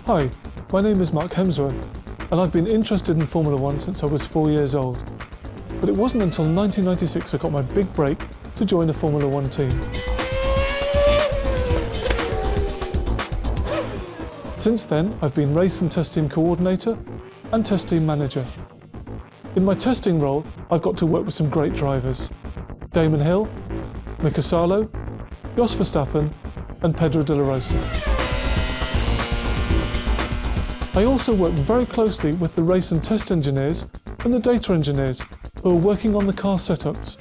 Hi, my name is Mark Hemsworth, and I've been interested in Formula One since I was 4 years old. But it wasn't until 1996 I got my big break to join a Formula One team. Since then, I've been race and test team coordinator and test team manager. In my testing role, I've got to work with some great drivers: Damon Hill, Mika Salo, Jos Verstappen, and Pedro de la Rosa. I also work very closely with the race and test engineers and the data engineers who are working on the car setups.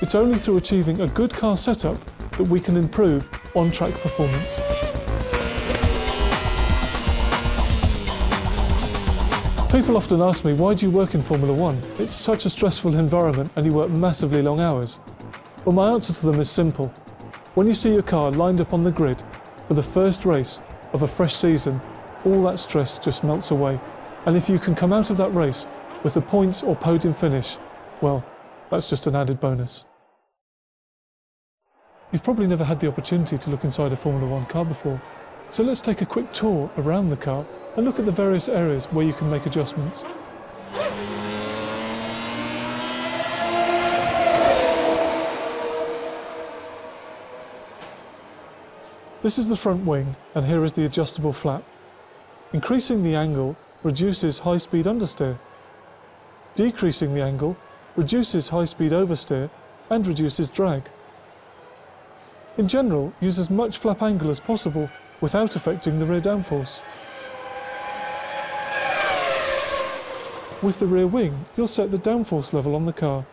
It's only through achieving a good car setup that we can improve on-track performance. People often ask me, why do you work in Formula One? It's such a stressful environment and you work massively long hours. Well, my answer to them is simple. When you see your car lined up on the grid for the first race of a fresh season, all that stress just melts away. And if you can come out of that race with the points or podium finish, well, that's just an added bonus. You've probably never had the opportunity to look inside a Formula One car before, so let's take a quick tour around the car and look at the various areas where you can make adjustments. This is the front wing, and here is the adjustable flap. Increasing the angle reduces high-speed understeer. Decreasing the angle reduces high-speed oversteer and reduces drag. In general, use as much flap angle as possible without affecting the rear downforce. With the rear wing, you'll set the downforce level on the car.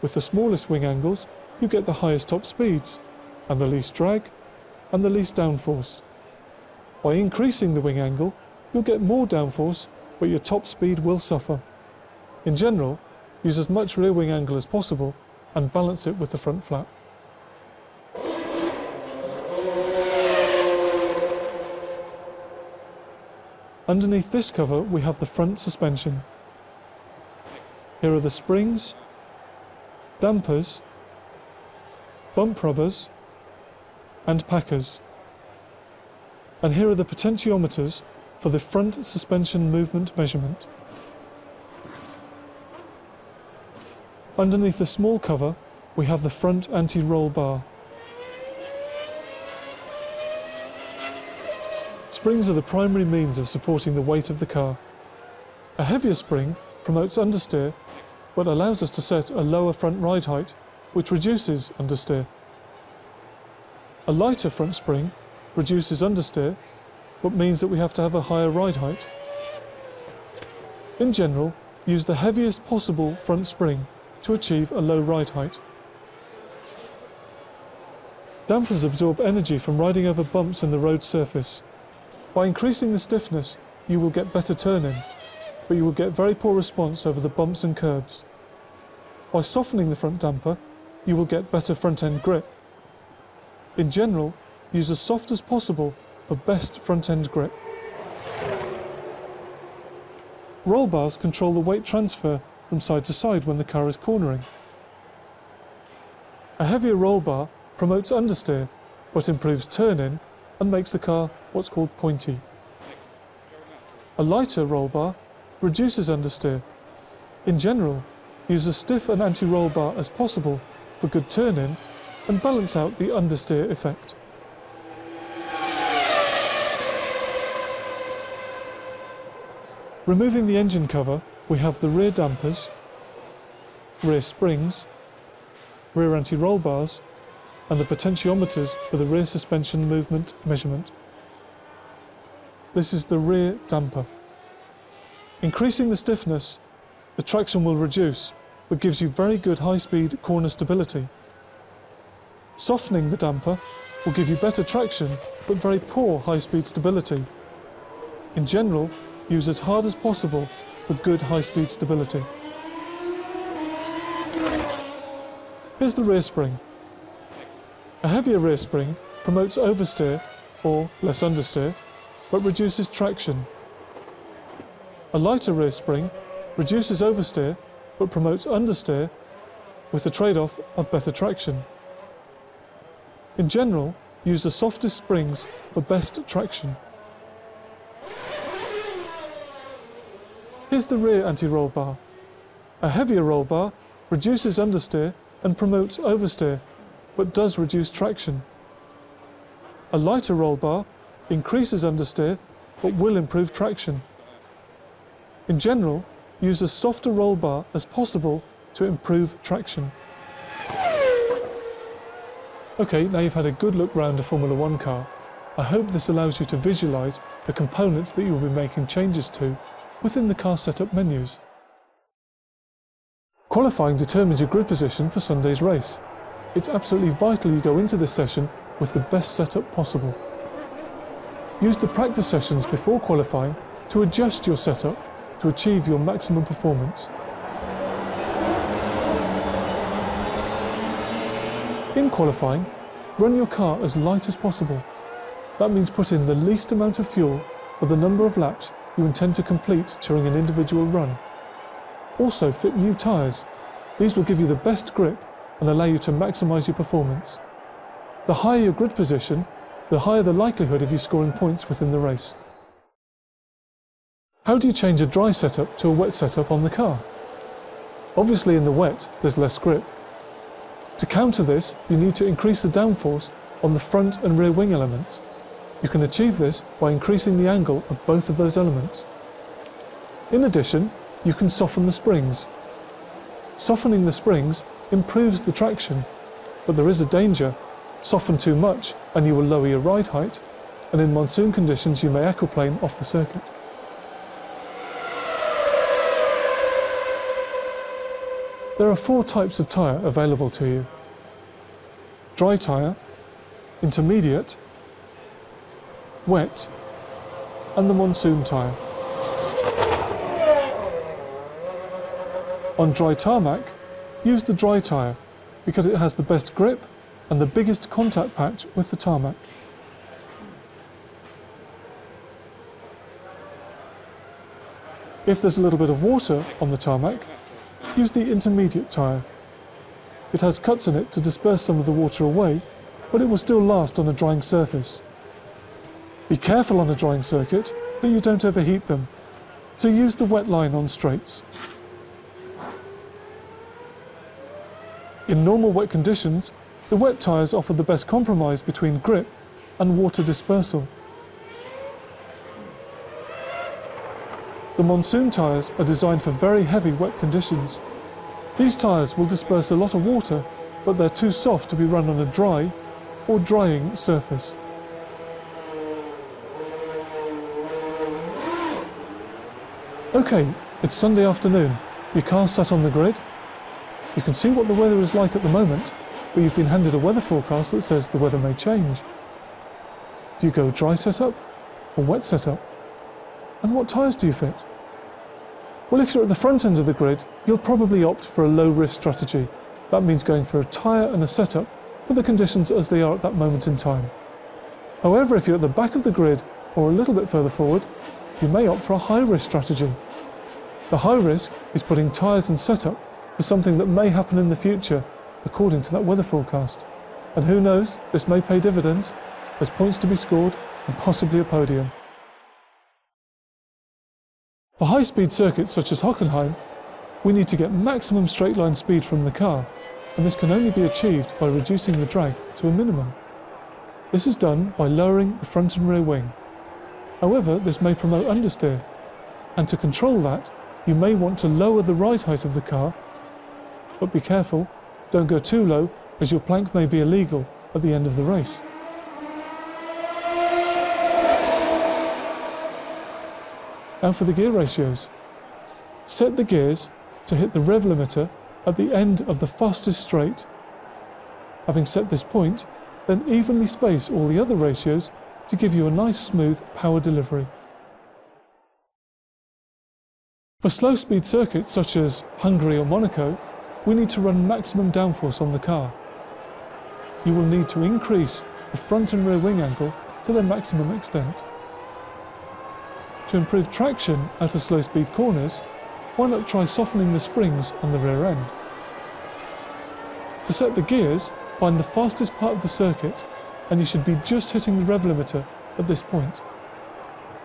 With the smallest wing angles, you get the highest top speeds, and the least drag, and the least downforce. By increasing the wing angle, you'll get more downforce, but your top speed will suffer. In general, use as much rear wing angle as possible and balance it with the front flap. Underneath this cover, we have the front suspension. Here are the springs, dampers, bump rubbers, and packers. And here are the potentiometers for the front suspension movement measurement. Underneath the small cover, we have the front anti-roll bar. Springs are the primary means of supporting the weight of the car. A heavier spring promotes understeer, but allows us to set a lower front ride height, which reduces understeer. A lighter front spring reduces understeer, but means that we have to have a higher ride height. In general, use the heaviest possible front spring to achieve a low ride height. Dampers absorb energy from riding over bumps in the road surface. By increasing the stiffness, you will get better turn-in, but you will get very poor response over the bumps and curbs. By softening the front damper, you will get better front-end grip. In general, use as soft as possible for best front-end grip. Roll bars control the weight transfer from side to side when the car is cornering. A heavier roll bar promotes understeer, but improves turn-in and makes the car what's called pointy. A lighter roll bar reduces understeer. In general, use as stiff an anti-roll bar as possible for good turn-in and balance out the understeer effect. Removing the engine cover, we have the rear dampers, rear springs, rear anti-roll bars, and the potentiometers for the rear suspension movement measurement. This is the rear damper. Increasing the stiffness, the traction will reduce, but gives you very good high-speed corner stability. Softening the damper will give you better traction, but very poor high-speed stability. In general, use as hard as possible for good high-speed stability. Here's the rear spring. A heavier rear spring promotes oversteer, or less understeer, but reduces traction. A lighter rear spring reduces oversteer, but promotes understeer, with the trade-off of better traction. In general, use the softest springs for best traction. Here's the rear anti-roll bar. A heavier roll bar reduces understeer and promotes oversteer, but does reduce traction. A lighter roll bar increases understeer, but will improve traction. In general, use as soft a roll bar as possible to improve traction. Okay, now you've had a good look round a Formula One car. I hope this allows you to visualise the components that you'll be making changes to within the car setup menus. Qualifying determines your grid position for Sunday's race. It's absolutely vital you go into this session with the best setup possible. Use the practice sessions before qualifying to adjust your setup to achieve your maximum performance. In qualifying, run your car as light as possible. That means put in the least amount of fuel for the number of laps you intend to complete during an individual run. Also fit new tyres. These will give you the best grip and allow you to maximise your performance. The higher your grid position, the higher the likelihood of you scoring points within the race. How do you change a dry setup to a wet setup on the car? Obviously in the wet there's less grip. To counter this, you need to increase the downforce on the front and rear wing elements. You can achieve this by increasing the angle of both of those elements. In addition, you can soften the springs. Softening the springs improves the traction, but there is a danger. Soften too much and you will lower your ride height, and in monsoon conditions you may aquaplane off the circuit. There are 4 types of tyre available to you: dry tyre, intermediate, wet, and the monsoon tyre. On dry tarmac, use the dry tyre because it has the best grip and the biggest contact patch with the tarmac. If there's a little bit of water on the tarmac, use the intermediate tyre. It has cuts in it to disperse some of the water away, but it will still last on a drying surface. Be careful on a drying circuit that you don't overheat them, so use the wet line on straights. In normal wet conditions, the wet tyres offer the best compromise between grip and water dispersal. The monsoon tyres are designed for very heavy wet conditions. These tyres will disperse a lot of water, but they're too soft to be run on a dry or drying surface. Okay, it's Sunday afternoon. Your car's sat on the grid. You can see what the weather is like at the moment, but you've been handed a weather forecast that says the weather may change. Do you go dry setup or wet setup? And what tyres do you fit? Well, if you're at the front end of the grid, you'll probably opt for a low-risk strategy. That means going for a tyre and a setup for the conditions as they are at that moment in time. However, if you're at the back of the grid or a little bit further forward, you may opt for a high-risk strategy. The high risk is putting tyres and setup for something that may happen in the future, according to that weather forecast. And who knows, this may pay dividends. There's points to be scored and possibly a podium. For high-speed circuits such as Hockenheim, we need to get maximum straight-line speed from the car, and this can only be achieved by reducing the drag to a minimum. This is done by lowering the front and rear wing. However, this may promote understeer, and to control that, you may want to lower the ride height of the car, but be careful, don't go too low, as your plank may be illegal at the end of the race. Now for the gear ratios. Set the gears to hit the rev limiter at the end of the fastest straight. Having set this point, then evenly space all the other ratios to give you a nice smooth power delivery. For slow speed circuits such as Hungary or Monaco, we need to run maximum downforce on the car. You will need to increase the front and rear wing angle to their maximum extent. To improve traction out of slow speed corners, why not try softening the springs on the rear end? To set the gears, find the fastest part of the circuit, and you should be just hitting the rev limiter at this point.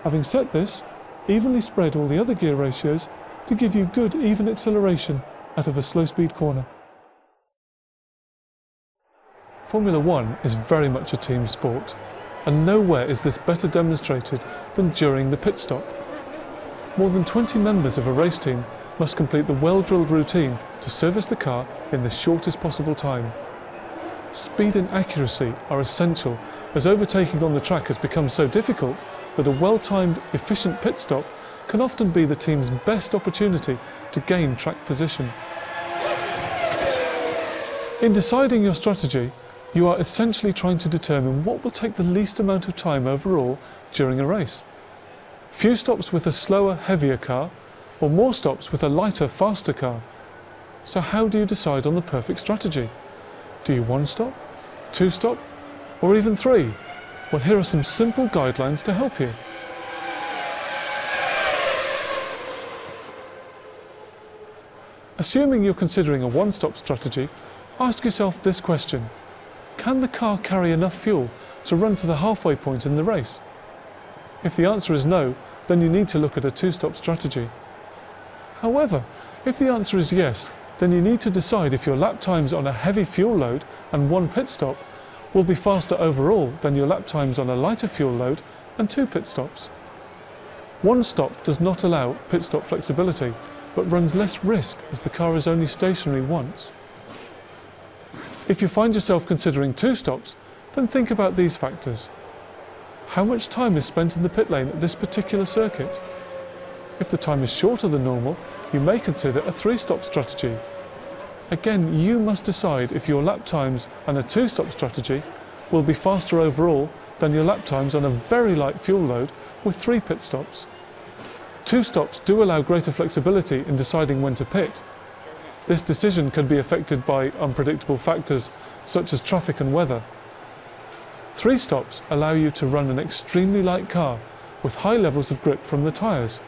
Having set this, evenly spread all the other gear ratios to give you good even acceleration out of a slow speed corner. Formula One is very much a team sport, and nowhere is this better demonstrated than during the pit stop. More than 20 members of a race team must complete the well-drilled routine to service the car in the shortest possible time. Speed and accuracy are essential, as overtaking on the track has become so difficult that a well-timed, efficient pit stop can often be the team's best opportunity to gain track position. In deciding your strategy, you are essentially trying to determine what will take the least amount of time overall during a race. Few stops with a slower, heavier car, or more stops with a lighter, faster car. So how do you decide on the perfect strategy? Do you one stop, two stop, or even three? Well, here are some simple guidelines to help you. Assuming you're considering a one-stop strategy, ask yourself this question: can the car carry enough fuel to run to the halfway point in the race? If the answer is no, then you need to look at a two-stop strategy. However, if the answer is yes, then you need to decide if your lap times on a heavy fuel load and one pit stop will be faster overall than your lap times on a lighter fuel load and two pit stops. One stop does not allow pit stop flexibility, but runs less risk as the car is only stationary once. If you find yourself considering two stops, then think about these factors. How much time is spent in the pit lane at this particular circuit? If the time is shorter than normal, you may consider a three-stop strategy. Again, you must decide if your lap times on a two-stop strategy will be faster overall than your lap times on a very light fuel load with three pit stops. Two stops do allow greater flexibility in deciding when to pit. This decision can be affected by unpredictable factors such as traffic and weather. Three stops allow you to run an extremely light car with high levels of grip from the tyres.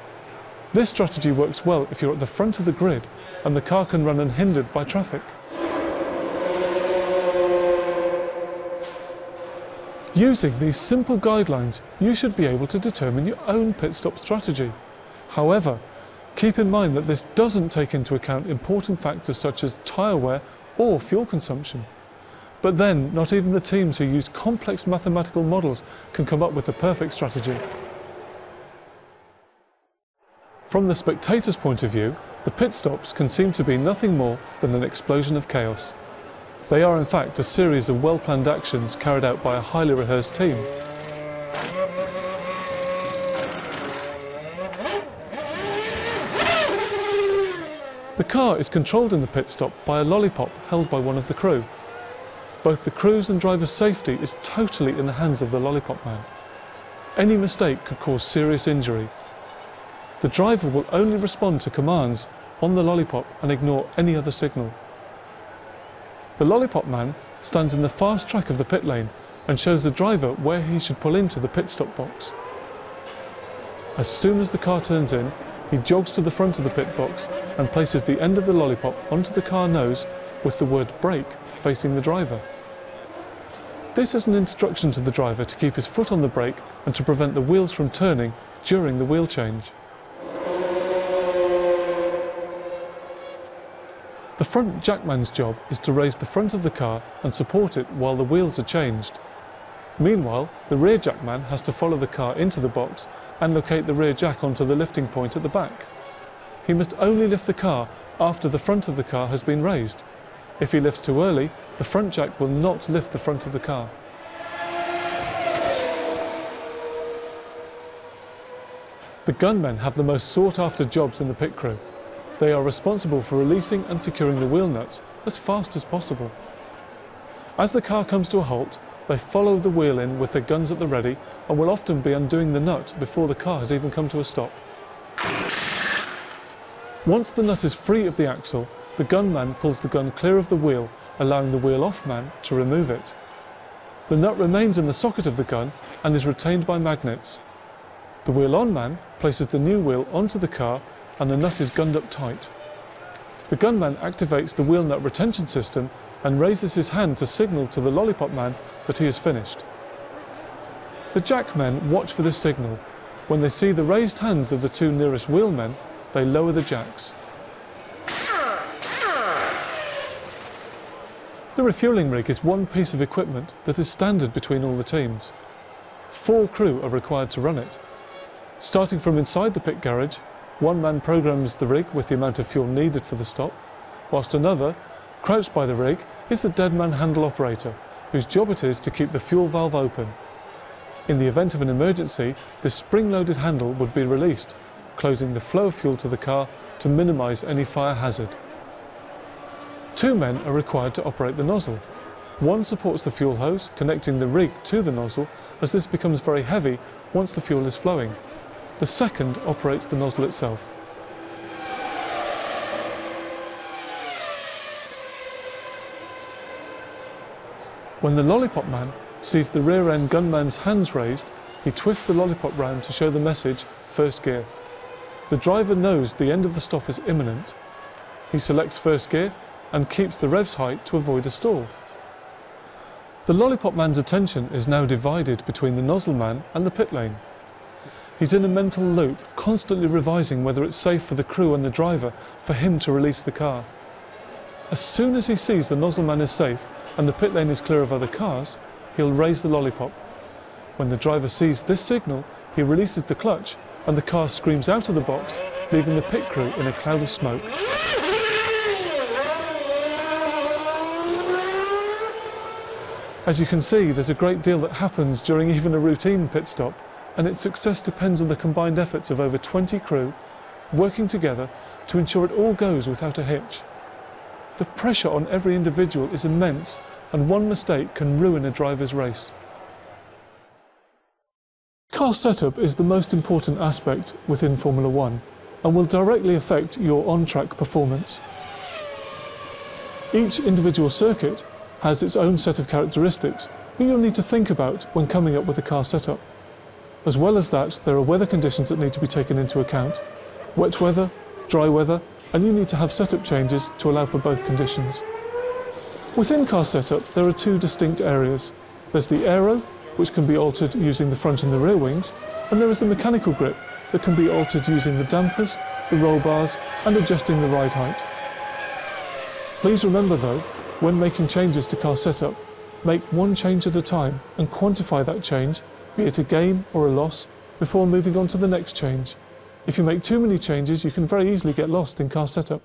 This strategy works well if you're at the front of the grid and the car can run unhindered by traffic. Using these simple guidelines, you should be able to determine your own pit stop strategy. However, keep in mind that this doesn't take into account important factors such as tyre wear or fuel consumption. But then, not even the teams who use complex mathematical models can come up with the perfect strategy. From the spectator's point of view, the pit stops can seem to be nothing more than an explosion of chaos. They are in fact a series of well-planned actions carried out by a highly rehearsed team. The car is controlled in the pit stop by a lollipop held by one of the crew. Both the crew's and driver's safety is totally in the hands of the lollipop man. Any mistake could cause serious injury. The driver will only respond to commands on the lollipop and ignore any other signal. The lollipop man stands in the fast track of the pit lane and shows the driver where he should pull into the pit stop box. As soon as the car turns in, he jogs to the front of the pit box and places the end of the lollipop onto the car nose with the word brake facing the driver. This is an instruction to the driver to keep his foot on the brake and to prevent the wheels from turning during the wheel change. The front jackman's job is to raise the front of the car and support it while the wheels are changed. Meanwhile, the rear jackman has to follow the car into the box and locate the rear jack onto the lifting point at the back. He must only lift the car after the front of the car has been raised. If he lifts too early, the front jack will not lift the front of the car. The gunmen have the most sought-after jobs in the pit crew. They are responsible for releasing and securing the wheel nuts as fast as possible. As the car comes to a halt, they follow the wheel in with their guns at the ready and will often be undoing the nut before the car has even come to a stop. Once the nut is free of the axle, the gunman pulls the gun clear of the wheel, allowing the wheel-off man to remove it. The nut remains in the socket of the gun and is retained by magnets. The wheel-on man places the new wheel onto the car and the nut is gunned up tight. The gunman activates the wheel nut retention system and raises his hand to signal to the lollipop man that he is finished. The jackmen watch for this signal When they see the raised hands of the two nearest wheelmen, they lower the jacks. The refuelling rig is one piece of equipment that is standard between all the teams. 4 crew are required to run it. Starting from inside the pit garage, one man programs the rig with the amount of fuel needed for the stop, whilst another, crouched by the rig, is the dead man handle operator, whose job it is to keep the fuel valve open. In the event of an emergency, this spring-loaded handle would be released, closing the flow of fuel to the car to minimise any fire hazard. 2 men are required to operate the nozzle. One supports the fuel hose, connecting the rig to the nozzle, as this becomes very heavy once the fuel is flowing. The second operates the nozzle itself. When the lollipop man sees the rear-end gunman's hands raised, he twists the lollipop round to show the message, first gear. The driver knows the end of the stop is imminent. He selects first gear and keeps the revs height to avoid a stall. The lollipop man's attention is now divided between the nozzle man and the pit lane. He's in a mental loop, constantly revising whether it's safe for the crew and the driver for him to release the car. As soon as he sees the nozzle man is safe and the pit lane is clear of other cars, he'll raise the lollipop. When the driver sees this signal, he releases the clutch and the car screams out of the box, leaving the pit crew in a cloud of smoke. As you can see, there's a great deal that happens during even a routine pit stop, and its success depends on the combined efforts of over 20 crew working together to ensure it all goes without a hitch. The pressure on every individual is immense, and one mistake can ruin a driver's race. Car setup is the most important aspect within Formula One and will directly affect your on-track performance. Each individual circuit has its own set of characteristics that you'll need to think about when coming up with a car setup. As well as that, there are weather conditions that need to be taken into account: wet weather, dry weather, and you need to have setup changes to allow for both conditions. Within car setup, there are 2 distinct areas. There's the aero, which can be altered using the front and the rear wings, and there is the mechanical grip that can be altered using the dampers, the roll bars, and adjusting the ride height. Please remember though, when making changes to car setup, make one change at a time and quantify that change, be it a gain or a loss, before moving on to the next change. If you make too many changes, you can very easily get lost in car setup.